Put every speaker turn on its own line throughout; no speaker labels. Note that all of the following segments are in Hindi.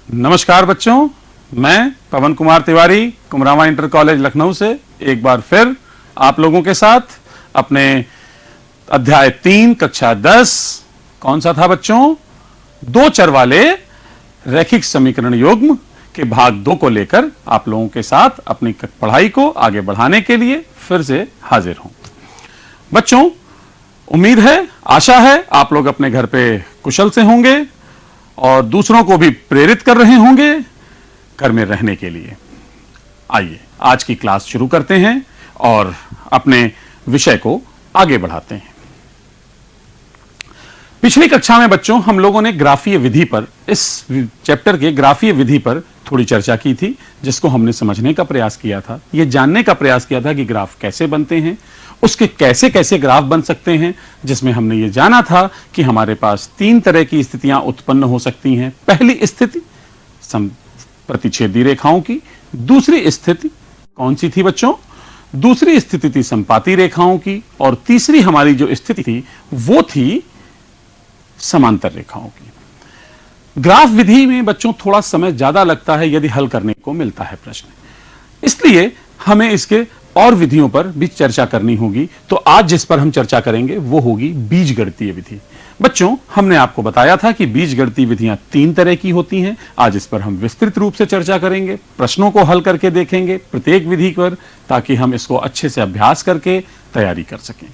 नमस्कार बच्चों, मैं पवन कुमार तिवारी कुमरामा इंटर कॉलेज लखनऊ से एक बार फिर आप लोगों के साथ अपने अध्याय 3 कक्षा 10 कौन सा था बच्चों, दो चर वाले रैखिक समीकरण युग्म के भाग 2 को लेकर आप लोगों के साथ अपनी पढ़ाई को आगे बढ़ाने के लिए फिर से हाजिर हूं। बच्चों, उम्मीद है, आशा है आप लोग अपने घर पे कुशल से होंगे और दूसरों को भी प्रेरित कर रहे होंगे घर में रहने के लिए। आइए आज की क्लास शुरू करते हैं और अपने विषय को आगे बढ़ाते हैं। पिछली कक्षा में बच्चों हम लोगों ने ग्राफीय विधि पर, इस चैप्टर के ग्राफीय विधि पर थोड़ी चर्चा की थी, जिसको हमने समझने का प्रयास किया था, यह जानने का प्रयास किया था कि ग्राफ कैसे बनते हैं, उसके कैसे कैसे ग्राफ बन सकते हैं, जिसमें हमने ये जाना था कि हमारे पास 3 तरह की स्थितियां उत्पन्न हो सकती हैं। पहली स्थिति प्रतिच्छेदी रेखाओं की, दूसरी स्थिति कौन सी थी बच्चों, दूसरी स्थिति थी संपाती रेखाओं की, और तीसरी हमारी जो स्थिति थी वो थी समांतर रेखाओं की। ग्राफ विधि में बच्चों थोड़ा समय ज्यादा लगता है यदि हल करने को मिलता है प्रश्न, इसलिए हमें इसके और विधियों पर भी चर्चा करनी होगी। तो आज जिस पर हम चर्चा करेंगे वो होगी बीजगणितीय विधि। बच्चों, हमने आपको बताया था कि बीजगणितीय विधियां 3 तरह की होती हैं। आज इस पर हम विस्तृत रूप से चर्चा करेंगे, प्रश्नों को हल करके देखेंगे प्रत्येक विधि पर, ताकि हम इसको अच्छे से अभ्यास करके तैयारी कर सकें।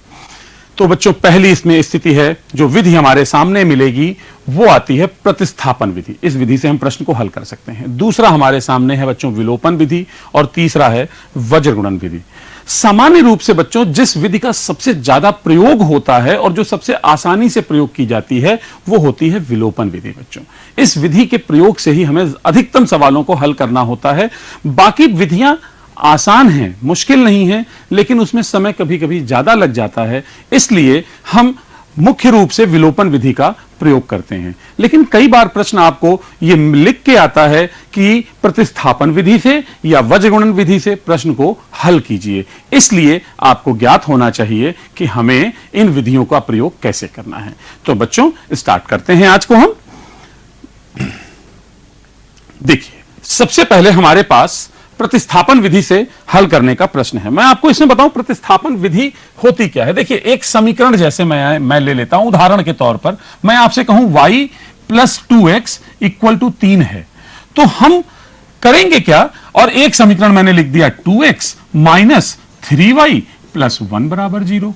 तो बच्चों, पहली इसमें स्थिति है, जो विधि हमारे सामने मिलेगी वो आती है प्रतिस्थापन विधि। इस विधि से हम प्रश्न को हल कर सकते हैं। दूसरा हमारे सामने है बच्चों विलोपन विधि, और तीसरा है वज्रगुणन विधि। सामान्य रूप से बच्चों जिस विधि का सबसे ज्यादा प्रयोग होता है और जो सबसे आसानी से प्रयोग की जाती है वो होती है विलोपन विधि। बच्चों, इस विधि के प्रयोग से ही हमें अधिकतम सवालों को हल करना होता है। बाकी विधियां आसान है, मुश्किल नहीं है, लेकिन उसमें समय कभी कभी ज्यादा लग जाता है, इसलिए हम मुख्य रूप से विलोपन विधि का प्रयोग करते हैं। लेकिन कई बार प्रश्न आपको यह लिख के आता है कि प्रतिस्थापन विधि से या वज्रगुणन विधि से प्रश्न को हल कीजिए, इसलिए आपको ज्ञात होना चाहिए कि हमें इन विधियों का प्रयोग कैसे करना है। तो बच्चों, स्टार्ट करते हैं आज को हम। देखिए, सबसे पहले हमारे पास प्रतिस्थापन विधि से हल करने का प्रश्न है। मैं आपको इसमें बताऊं प्रतिस्थापन विधि होती क्या है। देखिए, एक समीकरण जैसे मैं ले लेता हूं उदाहरण के तौर पर, मैं आपसे कहूं y + 2x = 3 है, तो हम करेंगे क्या, और एक समीकरण मैंने लिख दिया 2x - 3y + 1 = 0।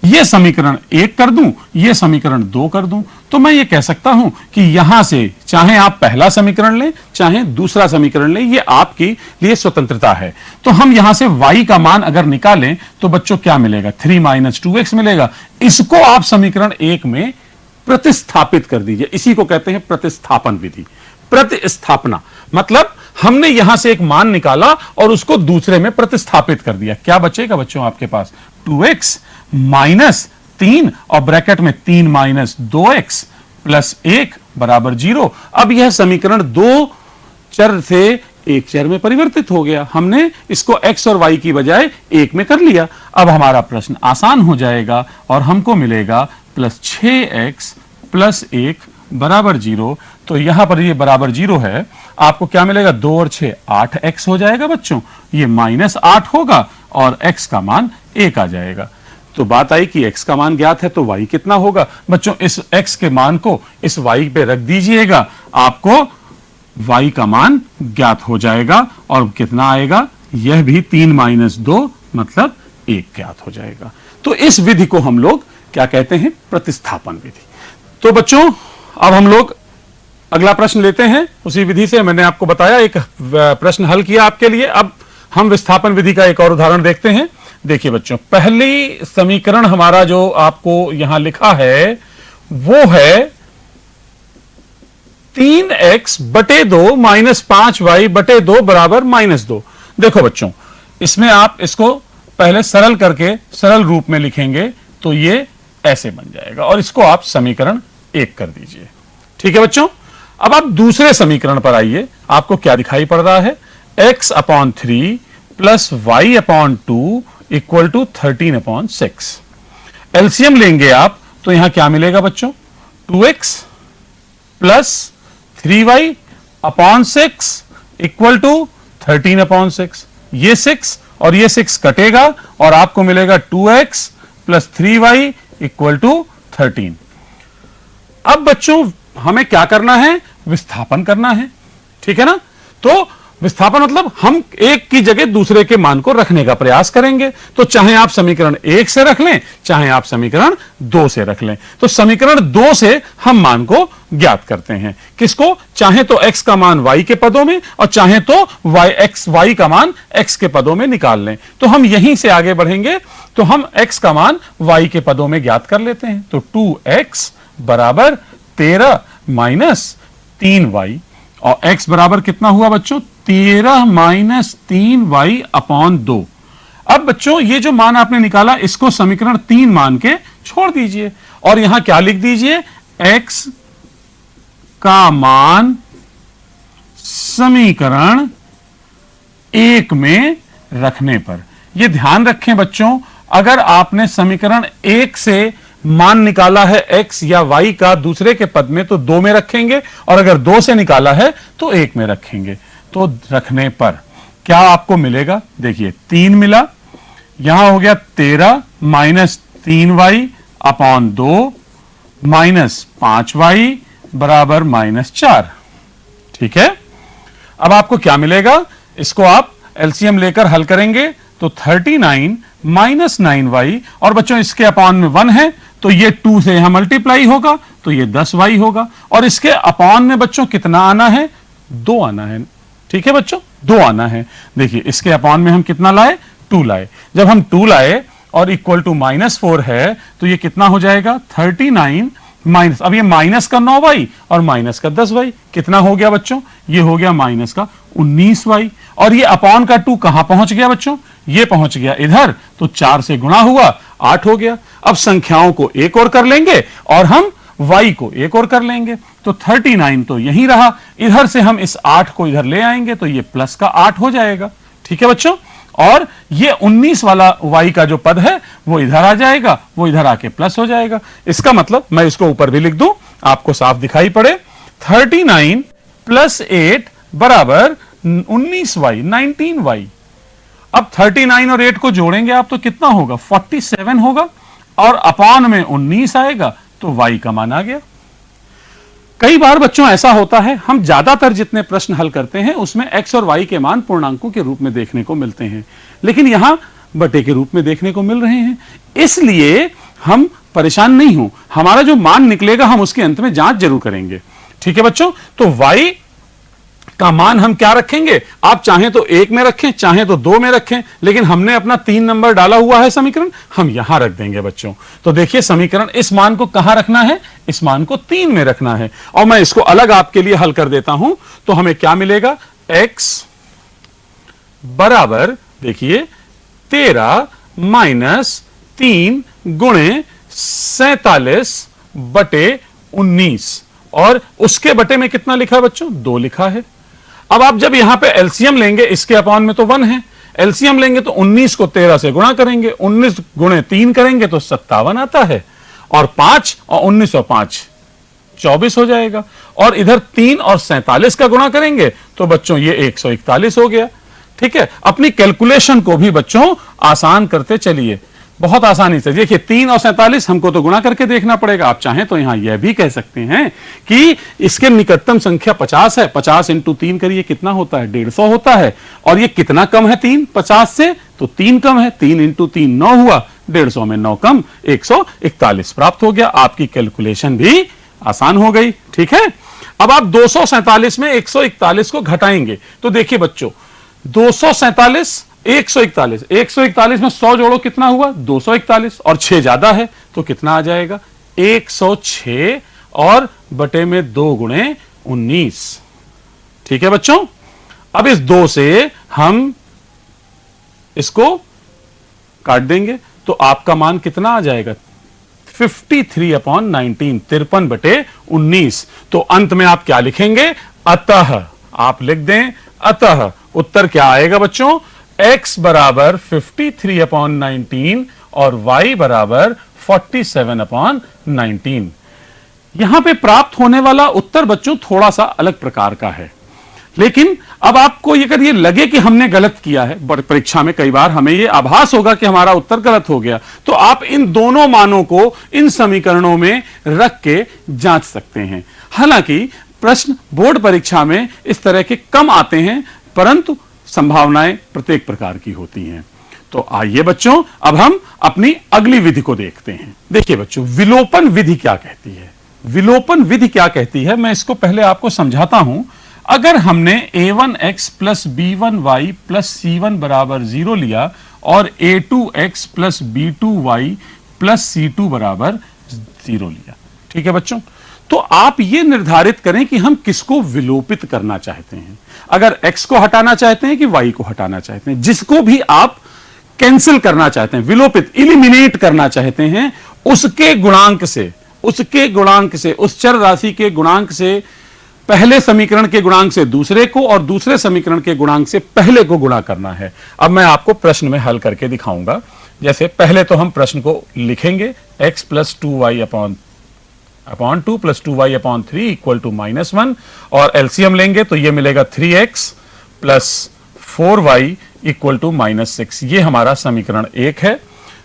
यह समीकरण 1 कर दूं, यह समीकरण 2 कर दूं, तो मैं यह कह सकता हूं कि यहां से चाहे आप पहला समीकरण लें चाहे दूसरा समीकरण लें, यह आपके लिए स्वतंत्रता है। तो हम यहां से y का मान अगर निकालें तो बच्चों क्या मिलेगा, 3 - 2x मिलेगा। इसको आप समीकरण 1 में प्रतिस्थापित कर दीजिए, इसी को कहते हैं प्रतिस्थापन विधि। प्रतिस्थापना मतलब हमने यहां से एक मान निकाला और उसको दूसरे में प्रतिस्थापित कर दिया। क्या बचेगा बच्चों आपके पास, 2x - 3 और ब्रैकेट में 3 - 2x + 1 = 0। अब यह समीकरण 2 चर से एक चर में परिवर्तित हो गया। हमने इसको x और y की बजाय 1 में कर लिया। अब हमारा प्रश्न आसान हो जाएगा और हमको मिलेगा +6x + 1 = 0। तो यहां पर ये बराबर 0 है, आपको क्या मिलेगा, 2 और 6 8x हो जाएगा बच्चों, ये -8 होगा और x का मान 1 आ जाएगा। तो बात आई कि x का मान ज्ञात है तो y कितना होगा। बच्चों, इस x के मान को इस y पे रख दीजिएगा, आपको y का मान ज्ञात हो जाएगा। और कितना आएगा, यह भी 3 - 2 मतलब 1 ज्ञात हो जाएगा। तो इस विधि को हम लोग क्या कहते हैं, प्रतिस्थापन विधि। तो बच्चों, अब हम लोग अगला प्रश्न लेते हैं। उसी विधि से मैंने आपको बताया, एक प्रश्न हल किया आपके लिए। अब हम विस्थापन विधि का एक और उदाहरण देखते हैं। देखिए बच्चों, पहली समीकरण हमारा जो आपको यहां लिखा है वो है 3x / 2 - 5y / 2 = -2। देखो बच्चों, इसमें आप इसको पहले सरल करके सरल रूप में लिखेंगे तो ये ऐसे बन जाएगा, और इसको आप समीकरण 1 कर दीजिए। ठीक है बच्चों, अब आप दूसरे समीकरण पर आइए। आपको क्या दिखाई पड़ रहा है, x/3 + y/2 = 13/6। एलसीएम लेंगे आप तो यहां क्या मिलेगा बच्चों, 2x + 3y upon 6 equal to 13 upon 6। ये 6 और ये 6 कटेगा और आपको मिलेगा 2x plus 3y equal to 13। अब बच्चों हमें क्या करना है? विस्थापन करना है, ठीक है ना? तो विस्थापन मतलब हम एक की जगह दूसरे के मान को रखने का प्रयास करेंगे। तो चाहे आप समीकरण 1 से रख लें, चाहे आप समीकरण 2 से रख लें। तो समीकरण 2 से हम मान को ज्ञात करते हैं। किसको? चाहे तो x का मान y के पदों में और चाहे तो y का मान x के पदों में निकाल लें। तो हम यहीं से आगे बढ़ेंगे। तो हम x का मान y के पदों में ज्ञात कर लेते हैं। तो 2x बराबर 13 माइनस 3y और x बराबर कितना हुआ बच्चों? 13 माइनस 3y अपॉन 2। अब बच्चों ये जो मान आपने निकाला इसको समीकरण 3 मान के छोड़ दीजिए और यहां क्या लिख दीजिए? x का मान समीकरण 1 में रखने पर। यह ध्यान रखें बच्चों, अगर आपने समीकरण 1 से मान निकाला है x या y का दूसरे के पद में तो 2 में रखेंगे और अगर 2 से निकाला है तो 1 में रखेंगे। तो रखने पर क्या आपको मिलेगा? देखिए 3 मिला, यहां हो गया 13 minus 3y upon 2 minus 5y बराबर माइनस 4। ठीक है, अब आपको क्या मिलेगा? इसको आप एलसीएम लेकर हल करेंगे तो 39 माइनस 9y और बच्चों इसके अपॉन में 1 है तो ये 2 से यहां मल्टीप्लाई होगा तो ये 10y होगा और इसके अपॉन में बच्चों कितना आना है? 2 आना है। ठीक है बच्चों, 2 आना है। देखिए इसके अपॉन में हम कितना लाए? 2 लाए। जब हम 2 लाए और इक्वल टू -4 है तो ये कितना हो जाएगा? 39 माइनस, अब ये माइनस का 9y और माइनस का 10y कितना हो गया बच्चों? ये हो गया माइनस का 19y और ये अपॉन का 2 कहां पहुंच गया बच्चों? ये पहुंच गया इधर, तो 4 से गुणा हुआ 8 हो गया। अब संख्याओं को एक और कर लेंगे और हम y को एक और कर लेंगे तो 39 तो यहीं रहा, इधर से हम इस 8 को इधर ले आएंगे तो ये प्लस का 8 हो जाएगा। ठीक है बच्चों, और ये 19 वाला y का जो पद है वो इधर आ जाएगा, वो इधर आके प्लस हो जाएगा। इसका मतलब मैं इसको ऊपर भी लिख दूं, आपको साफ दिखाई पड़े, 39 प्लस 8 बराबर 19y, 19y। अब 39 और 8 को जोड़ेंगे आप तो कितना होगा? 47 होगा और अपॉन में 19 आएगा तो y का मान आ गया। कई बार बच्चों ऐसा होता है, हम ज्यादातर जितने प्रश्न हल करते हैं उसमें x और y के मान पूर्णांकों के रूप में देखने को मिलते हैं, लेकिन यहां बटे के रूप में देखने को मिल रहे हैं। इसलिए हम परेशान नहीं हो, हमारा जो मान निकलेगा हम उसके अंत में जांच जरूर करेंगे। ठीक है बच्चों, तो y का मान हम क्या रखेंगे? आप चाहें तो 1 में रखें, चाहें तो 2 में रखें, लेकिन हमने अपना 3 नंबर डाला हुआ है समीकरण, हम यहां रख देंगे बच्चों। तो देखिए समीकरण, इस मान को कहां रखना है? इस मान को 3 में रखना है और मैं इसको अलग आपके लिए हल कर देता हूं तो हमें क्या मिलेगा? x बराबर देखिए 13 माइनस 3 गुणे 47 बटे 19 और उसके बटे में कितना लिखा है बच्चों? 2 लिखा है। अब आप जब यहां पे एलसीएम लेंगे, इसके अपॉन में तो 1 है, एलसीएम लेंगे तो 19 को 13 से गुणा करेंगे, 19 गुणे 3 करेंगे तो 57 आता है और 5 और 19 और 5 24 हो जाएगा और इधर 3 और 47 का गुणा करेंगे तो बच्चों ये 141 हो गया। ठीक है, अपनी कैलकुलेशन को भी बच्चों आसान करते चलिए, बहुत आसानी से। देखिए 3 और 47 हमको तो गुणा करके देखना पड़ेगा। आप चाहें तो यहां यह भी कह सकते हैं कि इसके निकटतम संख्या 50 है, 50 इंटू 3 करिए कितना होता है? 150 होता है। और ये कितना कम है 3 50 से? तो 3 कम है, 3 इंटू 3 9 हुआ, 150 में 9 कम 141 प्राप्त हो गया। आपकी कैलकुलेशन भी आसान हो गई। ठीक है, अब आप 247 में 141 को घटाएंगे तो देखिए बच्चों 247 141 में 100 जोड़ो कितना हुआ? 241 और 6 ज्यादा है तो कितना आ जाएगा? 106 और बटे में 2 गुणे 19। ठीक है बच्चों, अब इस 2 से हम इसको काट देंगे तो आपका मान कितना आ जाएगा? 53/19, 53 बटे 19। तो अंत में आप क्या लिखेंगे? अतः आप लिख दें, अतः उत्तर क्या आएगा बच्चों? x बराबर 53/19 और y बराबर 47/19। यहां पे प्राप्त होने वाला उत्तर बच्चों थोड़ा सा अलग प्रकार का है। लेकिन अब आपको ये अगर ये लगे कि हमने गलत किया है, परीक्षा में कई बार हमें ये आभास होगा कि हमारा उत्तर गलत हो गया, तो आप इन दोनों मानों को इन समीकरणों में रख के जांच सकते हैं। हालांकि प्रश्न बोर्ड परीक्षा में इस तरह के कम आते हैं, परंतु संभावनाएं प्रत्येक प्रकार की होती हैं। तो आइए बच्चों, अब हम अपनी अगली विधि को देखते हैं। देखिए बच्चों, विलोपन विधि क्या कहती है? विलोपन विधि क्या कहती है, मैं इसको पहले आपको समझाता हूं। अगर हमने a1x plus b1y plus c1 बराबर 0 लिया और a2x plus b2y plus c2 बराबर 0 लिया, ठीक है बच्चों, तो आप ये निर्धारित करें कि हम किसको विलोपित करना चाहते हैं। अगर x को हटाना चाहते हैं कि y को हटाना चाहते हैं, जिसको भी आप कैंसिल करना चाहते हैं, विलोपित इलिमिनेट करना चाहते हैं, उसके गुणांक से, उस चर राशि के गुणांक से पहले समीकरण के गुणांक से दूसरे को और दूसरे समीकरण के गुणांक से पहले को गुणा करना है। अब मैं आपको प्रश्न में हल करके दिखाऊंगा। जैसे पहले तो हम प्रश्न को लिखेंगे, x plus 2y upon 2 plus 2y upon 3 equal to -1, और एलसीएम लेंगे तो यह मिलेगा 3x plus 4y equal to -6। ये हमारा समीकरण 1 है।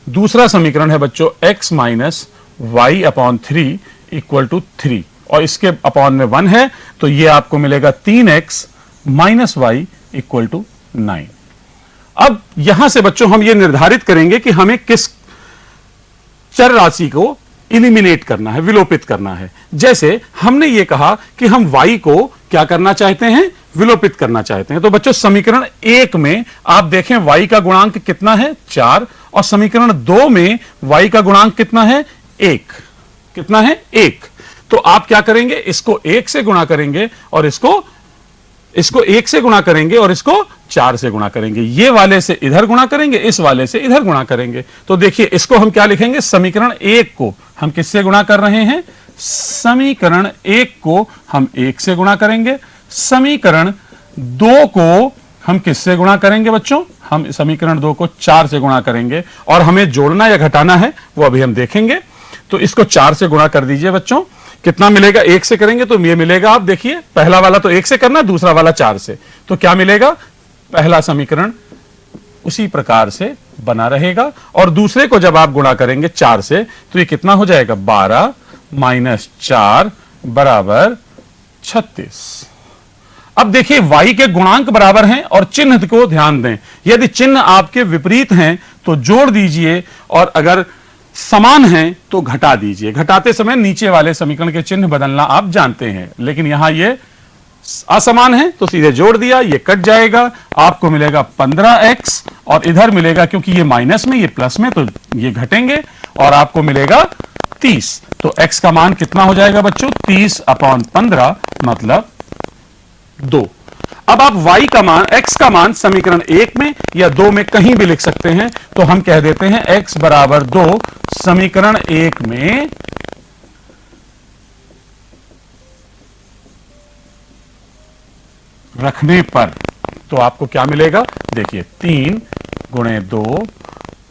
दूसरा समीकरण है बच्चों x minus y upon 3 equal to 3, और इसके अपॉन में 1 है, तो ये आपको मिलेगा 3x minus y equal to 9। अब यहां से बच्चों हम ये निर्धारित करेंगे कि हमें किस चर राशि को इलिमिनेट करना है, विलोपित करना है। जैसे हमने ये कहा कि हम y को क्या करना चाहते हैं, विलोपित करना चाहते हैं। तो बच्चों समीकरण 1 में आप देखें y का गुणांक कितना है, 4, और समीकरण 2 में y का गुणांक कितना है, 1। कितना है, 1। तो आप क्या करेंगे, इसको 1 से गुणा करेंगे और इसको 1 से गुणा करेंगे और इसको 4 से गुणा करेंगे। ये वाले से इधर गुणा करेंगे, इस वाले से इधर गुणा करेंगे। तो देखिए इसको हम क्या लिखेंगे, समीकरण 1 को हम किससे गुणा कर रहे हैं, समीकरण 1 को हम 1 से गुणा करेंगे। समीकरण 2 को हम किससे गुणा करेंगे बच्चों, हम समीकरण 2 को 4 से गुणा करेंगे, और हमें जोड़ना या घटाना है वो अभी हम देखेंगे। तो इसको 4 से गुणा कर दीजिए बच्चों, कितना मिलेगा, 1 से करेंगे तो ये मिलेगा, आप देखिए पहला वाला तो 1 से करना, दूसरा वाला 4 से, तो क्या मिलेगा, पहला समीकरण उसी प्रकार से बना रहेगा, और दूसरे को जब आप गुणा करेंगे 4 से तो ये कितना हो जाएगा, 12 माइनस 4 बराबर 36। अब देखिए y के गुणांक बराबर हैं और चिन्ह को ध्यान दें, यदि चिन्ह आपके विपरीत हैं तो जोड़ दीजिए, और अगर समान हैं तो घटा दीजिए। घटाते समय नीचे वाले समीकरण के चिन्ह बदलना आप जानते हैं, लेकिन यहां ये असमान है तो सीधे जोड़ दिया, ये कट जाएगा, आपको मिलेगा 15x, और इधर मिलेगा, क्योंकि ये माइनस में ये प्लस में, तो ये घटेंगे और आपको मिलेगा 30। तो x का मान कितना हो जाएगा बच्चों, 30 अपॉन 15 मतलब 2। अब आप y का मान, x का मान समीकरण 1 में या 2 में कहीं भी लिख सकते हैं, तो हम कह देते हैं x बराबर 2 समीकरण 1 में रखने पर, तो आपको क्या मिलेगा, देखिए 3 गुणे 2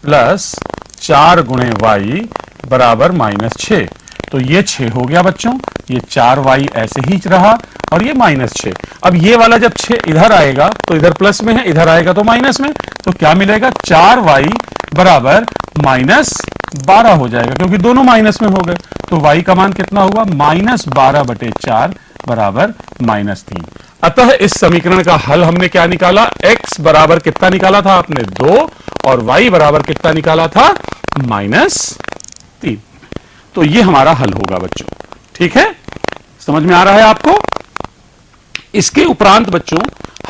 प्लस 4 गुणे y बराबर -6, तो ये 6 हो गया बच्चों, ये 4y ऐसे ही रहा, और ये -6। अब ये वाला जब 6 इधर आएगा तो इधर प्लस में है, इधर आएगा तो माइनस में, तो क्या मिलेगा, 4y बराबर -12 हो जाएगा, क्योंकि दोनों माइनस में हो गए। तो y का मान कितना हुआ, -12/4 बराबर -3। अतः इस समीकरण का हल हमने क्या निकाला, x बराबर कितना निकाला था आपने, 2, और y बराबर कितना निकाला था, -3। तो ये हमारा हल होगा बच्चों, ठीक है, समझ में आ रहा है आपको। इसके उपरांत बच्चों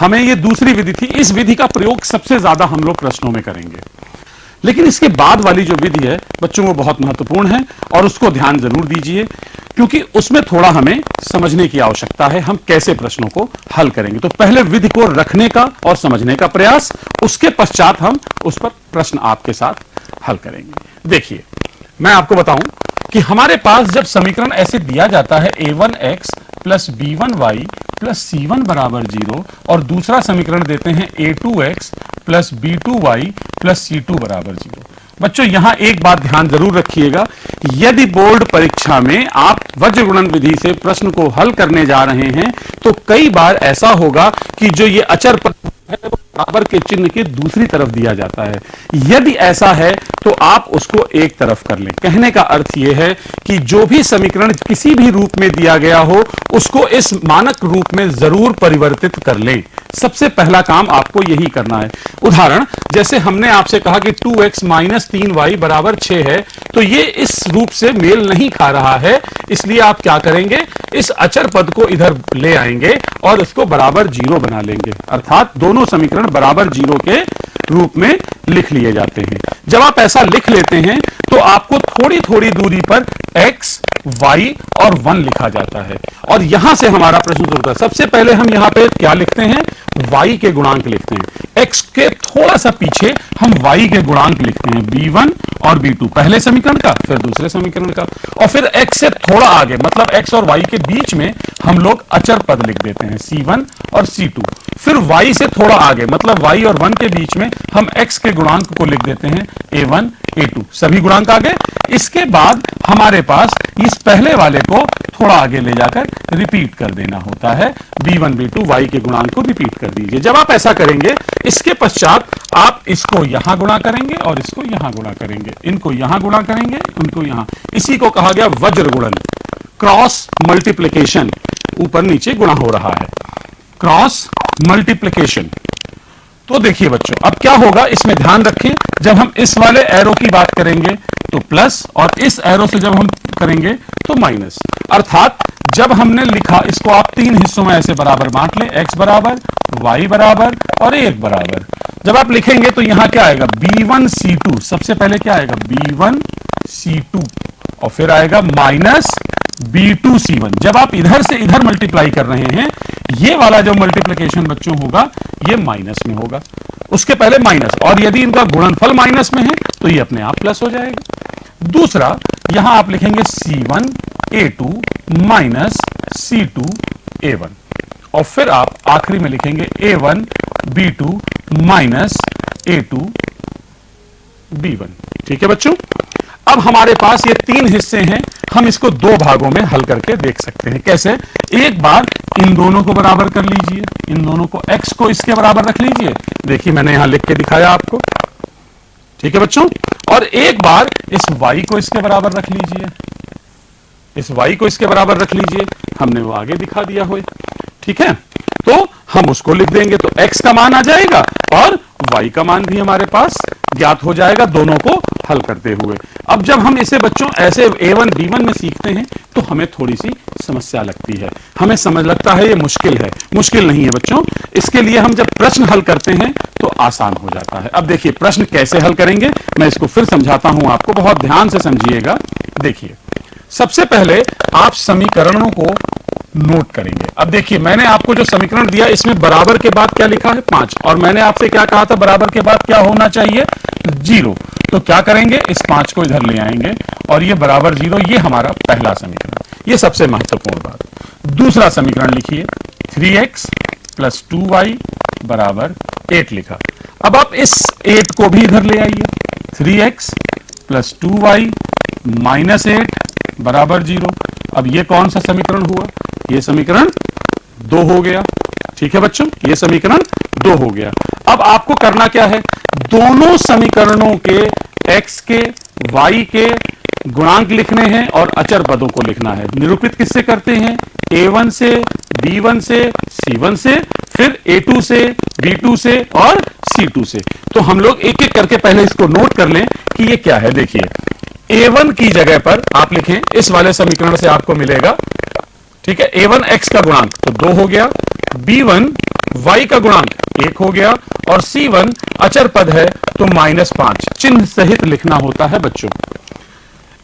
हमें ये दूसरी विधि थी, इस विधि का प्रयोग सबसे ज्यादा हम लोग प्रश्नों में करेंगे, लेकिन इसके बाद वाली जो विधि है बच्चों वो बहुत महत्वपूर्ण है, और उसको ध्यान जरूर दीजिए, क्योंकि उसमें थोड़ा हमें समझने की आवश्यकता है, हम कैसे प्रश्नों को हल करेंगे। तो पहले विधि को रखने का और समझने का प्रयास, उसके पश्चात हम उस पर प्रश्न आपके साथ हल करेंगे। देखिए मैं आपको बताऊं कि हमारे पास जब समीकरण ऐसे दिया जाता है, a1x plus b1y plus c1 बराबर 0, और दूसरा समीकरण देते हैं a2x plus b2y plus c2 बराबर 0, बच्चों यहां एक बात ध्यान जरूर रखिएगा, यदि बोर्ड परीक्षा में आप वज्रगुणन विधि से प्रश्न को हल करने जा रहे हैं तो कई बार ऐसा होगा कि जो ये अचर पद है वो बराबर के चिन्ह के दूसरी तरफ दिया जाता है। यदि ऐसा है तो आप उसको एक तरफ कर लें। कहने का अर्थ यह है कि जो भी समीकरण किसी भी रूप में दिया गया हो उसको इस मानक रूप में जरूर परिवर्तित कर लें। सबसे पहला काम आपको यही करना है। उदाहरण जैसे हमने आपसे कहा कि 2x माइनस 3y बराबर 6 है, तो ये इस रूप से मेल नहीं खा रहा है, इसलिए आप क्या करेंगे, इस अचर पद को इधर ले आएंगे और इसको बराबर 0 बना लेंगे, अर्थात दोनों समीकरण बराबर 0 के रूप में लिख लिए जाते हैं। जब आप ऐसा लिख लेते हैं तो आपको थोड़ी थोड़ी दूरी पर x, y और 1 लिखा जाता है और यहां से हमारा प्रश्न शुरू होता है। सबसे पहले हम यहां पे क्या लिखते हैं, y के गुणांक लिखते हैं। x के थोड़ा सा पीछे हम y के गुणांक लिखते हैं, b1 और b2, पहले समीकरण का फिर दूसरे समीकरण का, और फिर x से थोड़ा आगे मतलब x और y के बीच में हम लोग अचर पद लिख देते हैं, c1 और c2। फिर y से थोड़ा आगे मतलब y और 1 के बीच में हम x के गुणांक को लिख देते हैं, a1 a2, सभी गुणांक आ गए। इसके बाद हमारे पास इस पहले वाले को थोड़ा आगे ले जाकर रिपीट कर देना होता है, b1 b2 y के गुणांक को रिपीट कर दीजिए। जब आप ऐसा करेंगे इसके पश्चात आप इसको यहां गुणा करेंगे और इसको यहां गुणा करेंगे, इनको यहां गुणा करेंगे, उनको यहां, इसी को कहा गया वज्र गुणन, क्रॉस मल्टीप्लिकेशन, ऊपर नीचे गुणा हो रहा है, क्रॉस मल्टीप्लिकेशन। तो देखिए बच्चों अब क्या होगा, इसमें ध्यान रखें, जब हम इस वाले एरो की बात करेंगे तो प्लस और इस एरो से जब हम करेंगे तो माइनस, अर्थात जब हमने लिखा इसको आप तीन हिस्सों में ऐसे बराबर बांट लें, x बराबर, y बराबर और 1 बराबर। जब आप लिखेंगे तो यहां क्या आएगा, b1 c2, सबसे पहले क्या आएगा b1 c2 और फिर आएगा माइनस b2 c1। जब आप इधर से इधर मल्टीप्लाई कर रहे हैं, ये वाला जो मल्टीप्लिकेशन बच्चों होगा ये माइनस में होगा, उसके पहले माइनस, और यदि इनका गुणनफल माइनस में है तो ये अपने आप प्लस हो जाएगा। दूसरा यहां आप लिखेंगे c1 a2 minus c2 a1 और फिर आप आखिरी में लिखेंगे a1 b2 minus a2 b1। ठीक है बच्चों, अब हमारे पास ये तीन हिस्से हैं, हम इसको दो भागों में हल करके देख सकते हैं। कैसे, एक बार इन दोनों को बराबर कर लीजिए, इन दोनों को, x को इसके बराबर रख लीजिए, देखिए मैंने यहां लिख के दिखाया आपको, ठीक है बच्चों, और एक बार इस y को इसके बराबर रख लीजिए, इस y को इसके बराबर रख लीजिए, हमने वो आगे दिखा दिया हुआ, ठीक है, तो हम उसको लिख देंगे तो x का मान आ जाएगा और y का मान भी हमारे पास ज्ञात हो जाएगा दोनों को हल करते हुए। अब जब हम इसे बच्चों ऐसे a1 b1 में सीखते हैं तो हमें थोड़ी सी समस्या लगती है, हमें समझ लगता है ये मुश्किल है, मुश्किल नहीं है बच्चों। इसके लिए हम जब प्रश्न हल करते हैं तो आसान हो जाता है। अब देखिए प्रश्न कैसे हल करेंगे, मैं इसको फिर समझाता हूं आपको, बहुत ध्यान से समझिएगा। देखिए सबसे पहले आप समीकरणों को नोट करेंगे। अब देखिए मैंने आपको जो समीकरण दिया इसमें बराबर के बाद क्या लिखा है 5, और मैंने आपसे क्या कहा था बराबर के बाद क्या होना चाहिए 0। तो क्या करेंगे, इस 5 को इधर ले आएंगे और ये बराबर 0, ये हमारा पहला समीकरण, ये सबसे महत्वपूर्ण बात। दूसरा समीकरण लिखिए 3x प्लस 2y बराबर 8 लिखा। अब आप इस 8 को भी इधर ले आइए, 3x प्लस 2y माइनस 8 बराबर 0। अब ये कौन सा समीकरण हुआ, ये समीकरण 2 हो गया। ठीक है बच्चों, ये समीकरण 2 हो गया। अब आपको करना क्या है, दोनों समीकरणों के x के y के गुणांक लिखने हैं और अचर पदों को लिखना है। निरूपित किससे करते हैं, a1 से, b1 से, c1 से, फिर a2 से, b2 से और c2 से। तो हम लोग एक एक करके पहले इसको नोट कर लें कि ये क्या है। देखिए a1 की जगह पर आप लिखें, इस वाले समीकरण से आपको मिलेगा, ठीक है, a1 x का गुणांक तो 2 हो गया, b1 y का गुणांक 1 हो गया और c1 अचर पद है तो -5 चिन्ह सहित लिखना होता है बच्चों।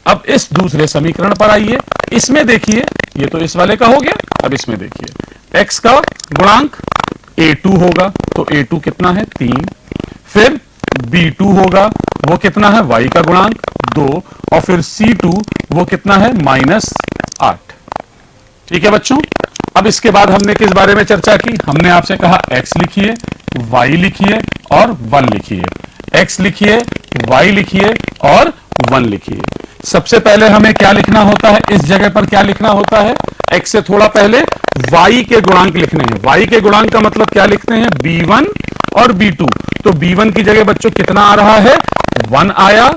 अब इस दूसरे समीकरण पर आइए, इसमें देखिए ये तो इस वाले का हो गया। अब इसमें देखिए x का गुणांक a2 होगा तो a2 कितना है 3, फिर b2 होगा वो कितना है y का गुणांक 2 और फिर c2 वो कितना है -8। ठीक है बच्चों, अब इसके बाद हमने किस बारे में चर्चा की, हमने आपसे कहा x लिखिए, y लिखिए और 1 लिखिए। x लिखिए, y लिखिए और 1 लिखिए। सबसे पहले हमें क्या लिखना होता है, इस जगह पर क्या लिखना होता है, x से थोड़ा पहले y के गुणांक लिखने हैं। y के गुणांक का मतलब क्या लिखते हैं, b1 और b2। तो b1 की जगह बच्चों कितना आ रहा है, 1 आया,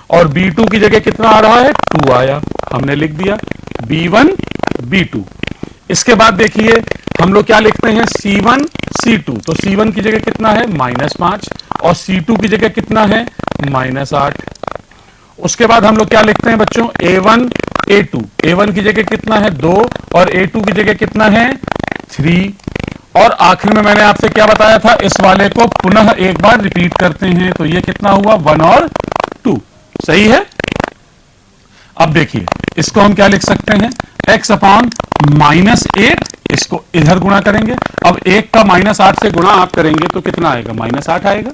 और b2 की जगह कितना आ रहा है, 2 आया। हमने लिख दिया b1 b2। इसके बाद देखिए हम लोग क्या लिखते हैं, c1 c2। तो c1 की जगह कितना है, -5, और c2 की जगह कितना है, -8। उसके बाद हम लोग क्या लिखते हैं बच्चों, a1 a2। a1 की जगह कितना है, 2, और a2 की जगह कितना है, 3। और आखिर में मैंने आपसे क्या बताया था, इस वाले को पुनः एक बार रिपीट करते हैं। तो ये कितना हुआ, 1 और 2। सही है। अब देखिए इसको हम क्या लिख सकते हैं, x अपॉन -8, इसको इधर गुणा करेंगे। अब 1 का -8 से गुणा आप करेंगे तो कितना आएगा, -8 आएगा,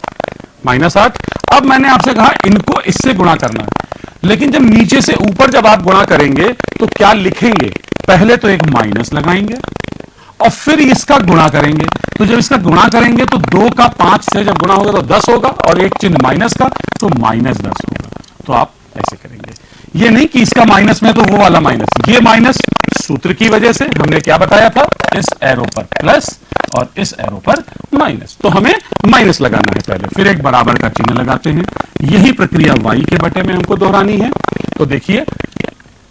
-8। अब मैंने आपसे कहा इनको इससे गुणा करना है, लेकिन जब नीचे से ऊपर जब आप गुणा करेंगे तो क्या लिखेंगे, पहले तो एक माइनस लगाएंगे और फिर इसका गुणा करेंगे। तो जब इसका गुणा करेंगे तो 2 का 5 से जब गुणा होगा तो 10 होगा, और एक चिन्ह माइनस का, तो -10 होगा। तो आप ऐसे करेंगे, ये नहीं कि इसका माइनस में तो वो वाला माइनस, ये माइनस सूत्र की वजह से हमने क्या बताया था, इस एरो पर प्लस और इस एरो पर माइनस। तो हमें माइनस लगाना है पहले, फिर एक बराबर का चिन्ह लगाते हैं। यही प्रक्रिया y के बटे में हमको दोहरानी है। तो देखिए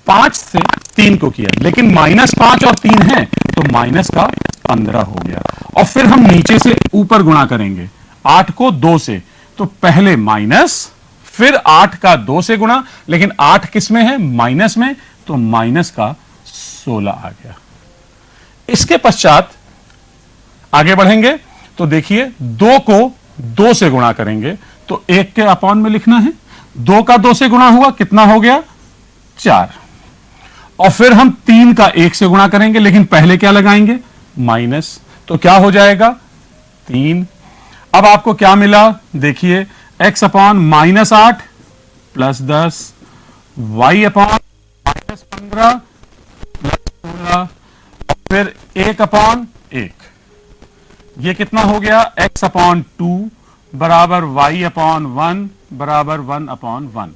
5 से 3 को किया, लेकिन -5 और 3 है तो माइनस का 15 हो गया। और फिर हम नीचे से ऊपर गुणा करेंगे 8 को 2 से, तो पहले माइनस, फिर 8 का 2 से गुणा, लेकिन 8 किस में है, माइनस में, तो माइनस का 16 आ गया। इसके पश्चात आगे बढ़ेंगे तो देखिए 2 को 2 से गुणा करेंगे तो 1 के अपॉन में लिखना है। 2 का 2 से गुणा हुआ, कितना हो गया, 4। और फिर हम 3 का 1 से गुणा करेंगे, लेकिन पहले क्या लगाएंगे, माइनस, तो क्या हो जाएगा, 3। अब आपको क्या मिला, देखिए x upon -8 plus 10, y upon -15 plus 16, और फिर 1 अपॉन 1। ये कितना हो गया, x अपॉन 2 बराबर y अपॉन 1 बराबर 1 अपॉन 1।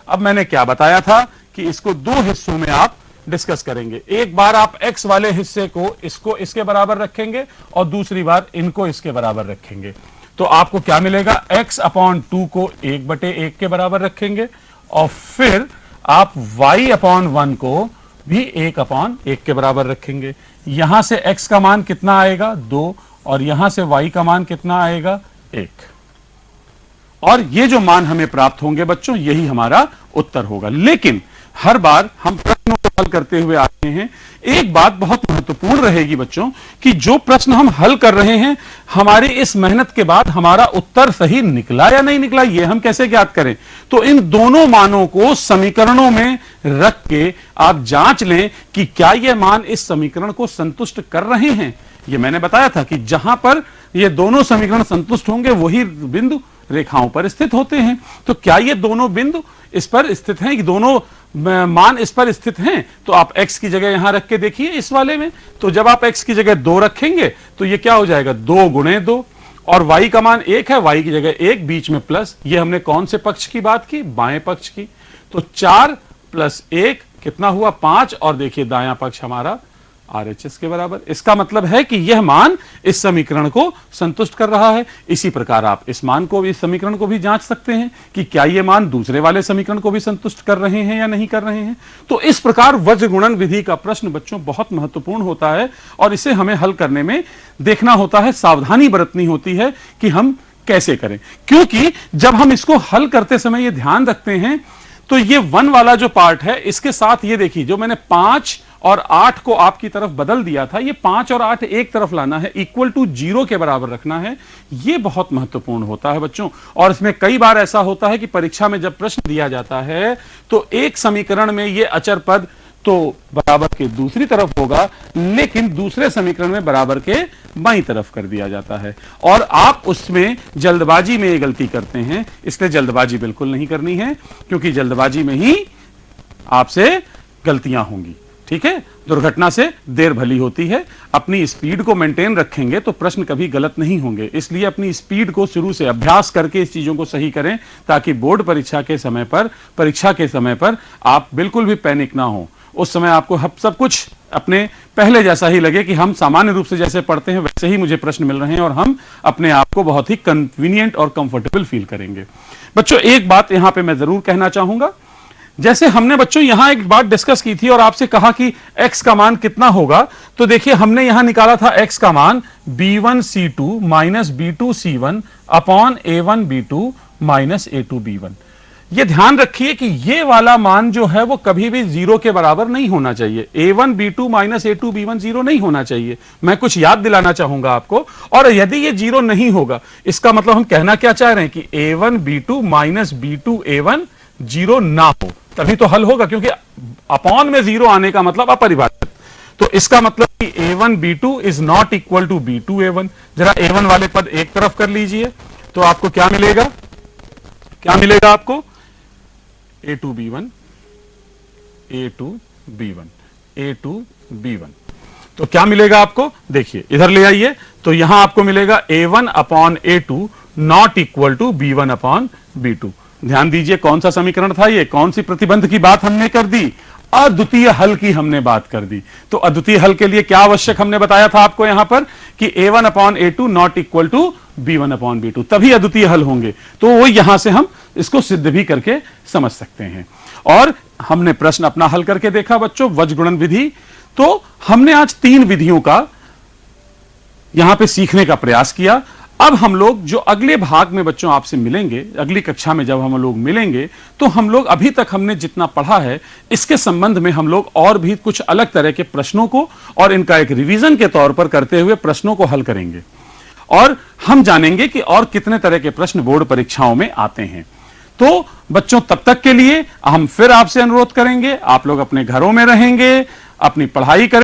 अब मैंने क्या बताया था कि इसको 2 हिस्सों में आप डिस्कस करेंगे। एक बार आप x वाले हिस्से को इसको इसके बराबर रखेंगे और दूसरी बार इनको इसके बराबर रखेंगे। तो आपको क्या मिलेगा, x अपॉन 2 को 1/1 के बराबर रखेंगे, और फिर आप y अपॉन 1 को भी 1/1 के बराबर रखेंगे। यहां से x का मान कितना आएगा, 2, और यहां से y का मान कितना आएगा, 1। और ये जो मान हमें प्राप्त होंगे बच्चों, यही हमारा उत्तर होगा। लेकिन हर बार हम प्रश्नों को हल करते हुए आते हैं, एक बात बहुत महत्वपूर्ण रहेगी बच्चों कि जो प्रश्न हम हल कर रहे हैं, हमारी इस मेहनत के बाद हमारा उत्तर सही निकला या नहीं निकला, ये हम कैसे ज्ञात करें। तो इन दोनों मानों को समीकरणों में रख के आप जांच लें कि क्या ये मान इस समीकरण को संतुष्ट कर रहे हैं। ये मैंने बताया था कि जहां पर ये दोनों समीकरण संतुष्ट होंगे वही बिंदु रेखाओं पर स्थित होते हैं। तो क्या ये दोनों बिंदु इस पर स्थित हैं, कि दोनों मान इस पर स्थित हैं। तो आप x की जगह यहां रख के देखिए इस वाले में, तो जब आप x की जगह 2 रखेंगे तो ये क्या हो जाएगा, 2 गुणे 2, और y का मान 1 है, y की जगह 1, बीच में प्लस। ये हमने कौन से पक्ष की बात की, बाएं पक्ष की। तो 4 + 1 कितना हुआ, 5, और देखिए दायां पक्ष हमारा RHS के बराबर। इसका मतलब है कि यह मान इस समीकरण को संतुष्ट कर रहा है। इसी प्रकार आप इस मान को भी, इस समीकरण को भी जांच सकते हैं कि क्या यह मान दूसरे वाले समीकरण को भी संतुष्ट कर रहे हैं या नहीं कर रहे हैं। तो इस प्रकार वज्र गुणन विधि का प्रश्न बच्चों बहुत महत्वपूर्ण होता है, और इसे हमें हल करने में देखना होता है, सावधानी बरतनी होती है कि हम कैसे करें। क्योंकि जब हम इसको हल करते समय ये ध्यान रखते हैं तो ये 1 वाला जो पार्ट है, इसके साथ ये देखिए जो मैंने 5 और 8 को आपकी तरफ बदल दिया था, ये 5 और 8 एक तरफ लाना है, इक्वल टू 0 के बराबर रखना है। ये बहुत महत्वपूर्ण होता है बच्चों। और इसमें कई बार ऐसा होता है कि परीक्षा में जब प्रश्न दिया जाता है तो एक समीकरण में ये अचर पद तो बराबर के दूसरी तरफ होगा, लेकिन दूसरे समीकरण में बराबर के बाईं तरफ कर दिया जाता है, और आप उसमें जल्दबाजी में ये गलती करते हैं। इसलिए जल्दबाजी बिल्कुल नहीं करनी है, क्योंकि जल्दबाजी में ही आपसे गलतियां होंगी। ठीक है, दुर्घटना से देर भली होती है। अपनी स्पीड को मेंटेन रखेंगे तो प्रश्न कभी गलत नहीं होंगे, इसलिए अपनी स्पीड को शुरू से अभ्यास करके इस चीजों को सही करें, ताकि बोर्ड परीक्षा के समय पर आप बिल्कुल भी पैनिक ना हो। उस समय आपको सब कुछ अपने पहले जैसा ही लगे कि हम सामान्य रूप से जैसे पढ़ते हैं वैसे ही मुझे प्रश्न मिल रहे हैं, और हम अपने आप को बहुत ही कन्वीनियंट और कंफर्टेबल फील करेंगे। बच्चों, एक बात यहां पे मैं जरूर कहना चाहूंगा, जैसे हमने बच्चों यहां एक बात डिस्कस की थी और आपसे कहा कि x का मान कितना होगा, तो देखिए हमने यहां निकाला था x का मान b1c2 minus b2c1 upon a1 b2 minus a2 b1। ये ध्यान रखिए कि ये वाला मान जो है वो कभी भी जीरो के बराबर नहीं होना चाहिए। a1 b2 minus a2 b1 zero नहीं होना चाहिए। मैं कुछ याद दिलाना चाहूंगा आपको, और यदि ये जीरो नहीं होगा इसका मतलब हम कहना क्या चाह रहे हैं कि a1 b2 minus b2 a1 zero ना हो, तभी तो हल होगा, क्योंकि अपॉन में जीरो आने का मतलब अपरिभाषित। तो इसका मतलब कि a1 b2 is not equal to b2 a1। जरा a1 वाले पद एक तरफ कर लीजिए तो आपको क्या मिलेगा, आपको a2 b1 a2 b1 a2 b1। तो क्या मिलेगा आपको, देखिए इधर ले आइए, तो यहां आपको मिलेगा a1 upon a2 not equal to b1 upon b2। ध्यान दीजिए कौन सा समीकरण था ये, कौन सी प्रतिबंध की बात हमने कर दी, अद्वितीय हल की हमने बात कर दी। तो अद्वितीय हल के लिए क्या आवश्यक हमने बताया था आपको यहां पर कि a1 upon a2 not equal to b1 upon b2, तभी अद्वितीय हल होंगे। तो वो यहां से हम इसको सिद्ध भी करके समझ सकते हैं। और हमने प्रश्न अपना हल करके देखा बच्चों, वज्रगुणन विधि। तो हमने आज 3 विधियों का यहां पे सीखने का प्रयास किया। अब हम लोग जो अगले भाग में बच्चों आपसे मिलेंगे, अगली कक्षा में जब हम लोग मिलेंगे, तो हम लोग अभी तक हमने जितना पढ़ा है इसके संबंध में हम लोग और भी कुछ अलग तरह के प्रश्नों को और इनका एक रिवीजन के तौर पर करते हुए प्रश्नों को हल करेंगे, और हम जानेंगे कि और कितने तरह के प्रश्न बोर्ड परीक्षाओं में आते हैं। तो बच्चों, तब तक के लिए हम फिर आपसे अनुरोध करेंगे, आप लोग अपने घरों में रहेंगे, अपनी पढ़ाई करें।